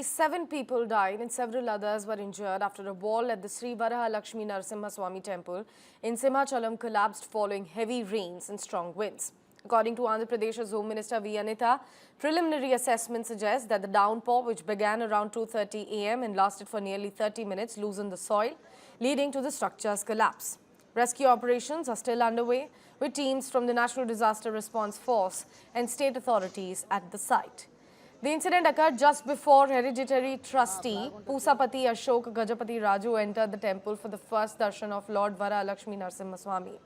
least 7 people died and several others were injured after a wall at the Sri Varaha Lakshmi Narasimha Swami temple in Simhachalam collapsed following heavy rains and strong winds. According to Andhra Pradesh's Home Minister V. Anita, preliminary assessment suggests that the downpour, which began around 2:30 a.m. and lasted for nearly 30 minutes, loosened the soil, leading to the structure's collapse. Rescue operations are still underway, with teams from the National Disaster Response Force and state authorities at the site. The incident occurred just before hereditary trustee Pusapati Ashok Gajapati Raju entered the temple for the first darshan of Lord Varaha Lakshmi Narasimha Swami.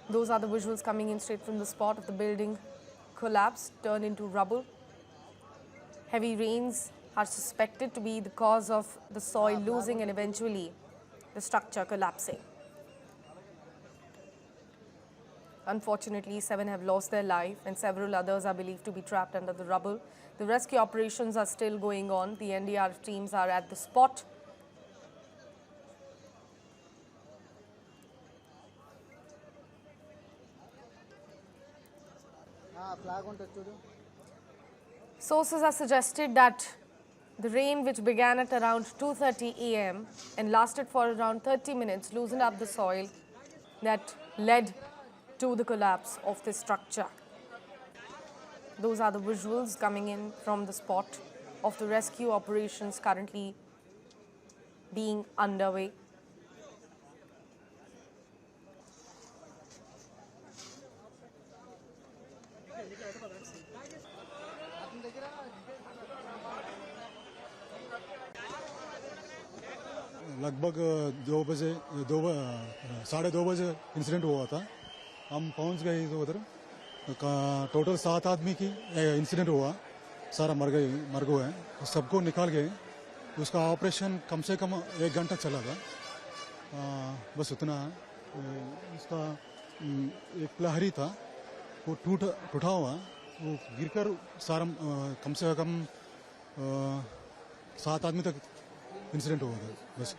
Those are the visuals coming in straight from the spot of the building collapse, turned into rubble. Heavy rains are suspected to be the cause of the soil losing and eventually the structure collapsing. Unfortunately, 7 have lost their life and several others are believed to be trapped under the rubble. The rescue operations are still going on. The NDRF teams are at the spot. Sources have suggested that the rain, which began at around 2:30 a.m. and lasted for around 30 minutes, loosened up the soil that led to the collapse of this structure. Those are the visuals coming in from the spot of the rescue operations currently being underway. लगभग 2:30 बजे incident हुआ था। हम पहुंच गए तो उधर total 7 आदमी की इंसिडेंट हुआ, सारा मर गए। सबको निकाल गए। उसका ऑपरेशन कम से कम 1 घंटा चला था। बस उतना। उसका एक लहरी था, वो टूटा हुआ, वो गिरकर सारा कम से कम 7 आदमी तक इंसिडेंट हुआ था बस।